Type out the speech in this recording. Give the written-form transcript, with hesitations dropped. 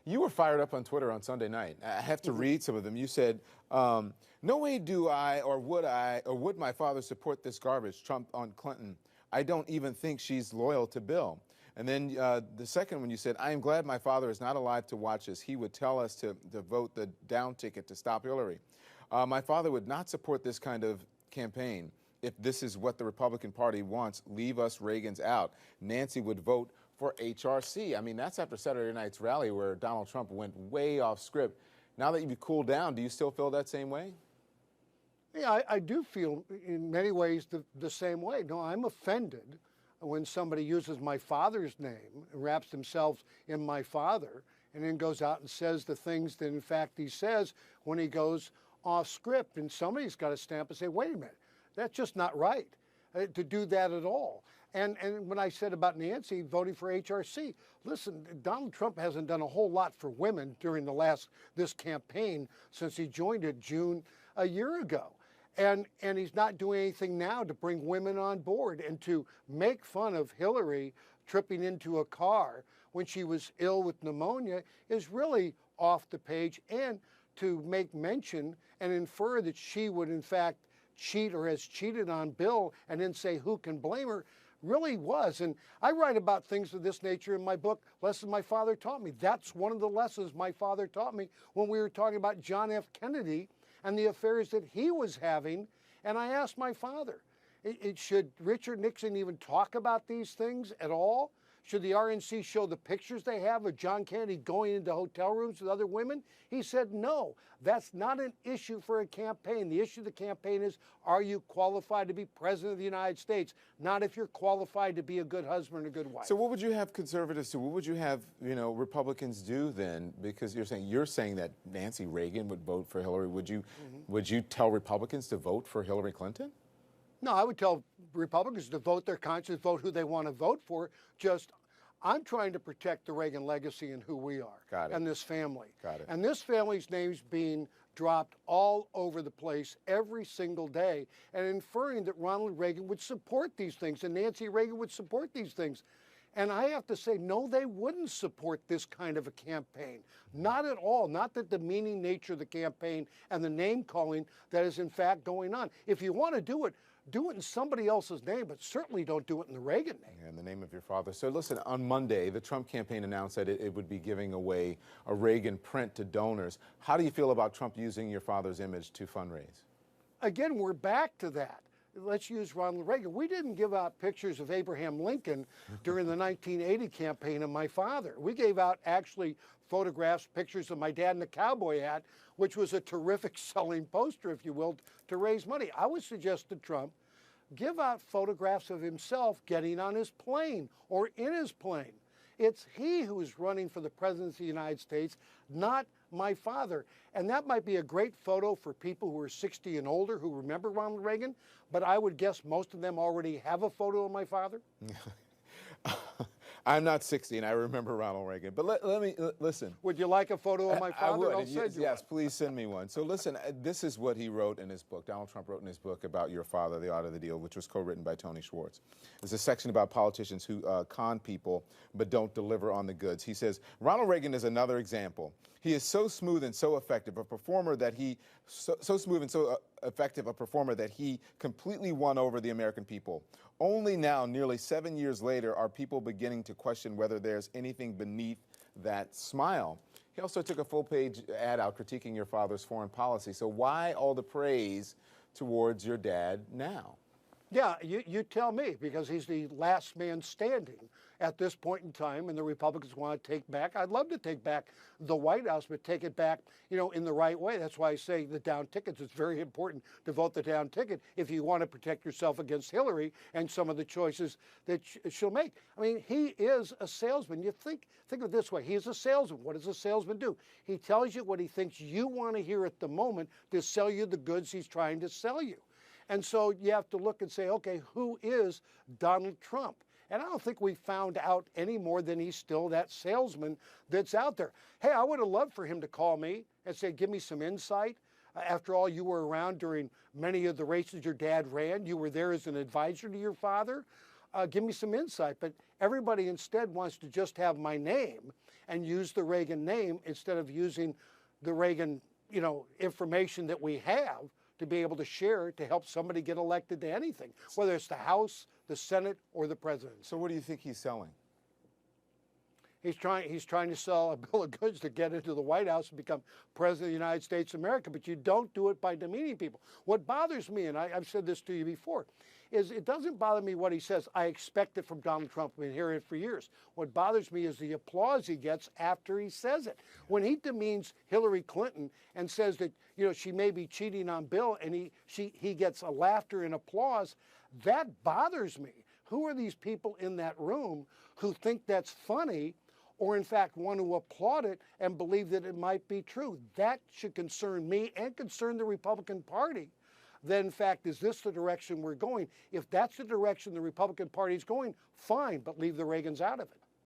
You were fired up on Twitter on Sunday night. I have to read some of them. You said, no way do I or would my father support this garbage, Trump on Clinton. I don't even think she's loyal to Bill. And then the second one, you said, I am glad my father is not alive to watch this. He would tell us to vote the down ticket to stop Hillary. My father would not support this kind of campaign. If this is what the Republican Party wants, leave us Reagans out. Nancy would vote for HRC. I mean, that's after Saturday night's rally where Donald Trump went way off script. Now that you've cooled down, do you still feel that same way? Yeah, I do feel in many ways the same way. No, I'm offended when somebody uses my father's name and wraps themselves in my father and then goes out and says the things that in fact he says when he goes off script. And somebody's got to stamp and say, wait a minute, that's just not right to do that at all. And when I said about Nancy voting for HRC, listen, Donald Trump hasn't done a whole lot for women during this campaign since he joined it June a year ago. And he's not doing anything now to bring women on board, and to make fun of Hillary tripping into a car when she was ill with pneumonia is really off the page. And to make mention and infer that she would in fact cheat or has cheated on Bill and then say who can blame her really was. And I write about things of this nature in my book, Lessons My Father Taught Me. That's one of the lessons my father taught me when we were talking about John F. Kennedy and the affairs that he was having. And I asked my father, should Richard Nixon even talk about these things at all? Should the RNC show the pictures they have of John Kennedy going into hotel rooms with other women? He said, no, that's not an issue for a campaign. The issue of the campaign is, are you qualified to be president of the United States? Not if you're qualified to be a good husband or a good wife. So what would you have conservatives do? What would you have, Republicans do then? Because you're saying that Nancy Reagan would vote for Hillary. Would you tell Republicans to vote for Hillary Clinton? No, I would tell Republicans to vote their conscience, vote who they want to vote for. I'm trying to protect the Reagan legacy and who we are. Got it. And this family. Got it. And this family's name's being dropped all over the place every single day, and inferring that Ronald Reagan would support these things and Nancy Reagan would support these things. And I have to say, no, they wouldn't support this kind of a campaign. Not at all. Not the demeaning nature of the campaign and the name calling that is in fact going on. If you want to do it in somebody else's name, but certainly don't do it in the Reagan name. Yeah, in the name of your father. So listen, on Monday, the Trump campaign announced that it would be giving away a Reagan print to donors. How do you feel about Trump using your father's image to fundraise? Again, we're back to that. Let's use Ronald Reagan. We didn't give out pictures of Abraham Lincoln during the 1980 campaign of my father. We gave out actually photographs, pictures of my dad in the cowboy hat, which was a terrific selling poster, if you will, to raise money. I would suggest to Trump, give out photographs of himself getting on his plane or in his plane. It's he who is running for the presidency of the United States, not my father. And that might be a great photo for people who are 60 and older who remember Ronald Reagan, but I would guess most of them already have a photo of my father. I'm not 60 and I remember Ronald Reagan, but let me listen. Would you like a photo of my father? I would. Yes, please send me one. So listen, this is what he wrote in his book. Donald Trump wrote in his book about your father, The Art of the Deal, which was co-written by Tony Schwartz. There's a section about politicians who con people but don't deliver on the goods. He says, Ronald Reagan is another example. He is so smooth and so effective a performer that he completely won over the American people. Only now, nearly 7 years later, are people beginning to question whether there's anything beneath that smile. He also took a full-page ad out critiquing your father's foreign policy. So why all the praise towards your dad now? Yeah, you tell me, because he's the last man standing at this point in time, and the Republicans want to take back. I'd love to take back the White House, but take it back, in the right way. That's why I say the down tickets. It's very important to vote the down ticket if you want to protect yourself against Hillary and some of the choices that she'll make. I mean, he is a salesman. You think of it this way. He is a salesman. What does a salesman do? He tells you what he thinks you want to hear at the moment to sell you the goods he's trying to sell you. And so you have to look and say, okay, who is Donald Trump? And I don't think we found out any more than he's still that salesman that's out there. Hey, I would have loved for him to call me and say, give me some insight. After all, you were around during many of the races your dad ran. You were there as an advisor to your father. give me some insight. But everybody instead wants to just have my name and use the Reagan name instead of using the Reagan, information that we have to be able to share to help somebody get elected to anything, whether it's the House, the Senate, or the President. So what do you think he's selling? He's trying to sell a bill of goods to get into the White House and become President of the United States of America, but you don't do it by demeaning people. What bothers me, and I've said this to you before, is it doesn't bother me what he says. I expect it from Donald Trump. I've been hearing it for years. What bothers me is the applause he gets after he says it. When he demeans Hillary Clinton and says that she may be cheating on Bill, and he gets a laughter and applause, that bothers me. Who are these people in that room who think that's funny, or in fact want to applaud it and believe that it might be true? That should concern me and concern the Republican Party. Then, in fact, is this the direction we're going? If that's the direction the Republican Party is going, fine, but leave the Reagans out of it.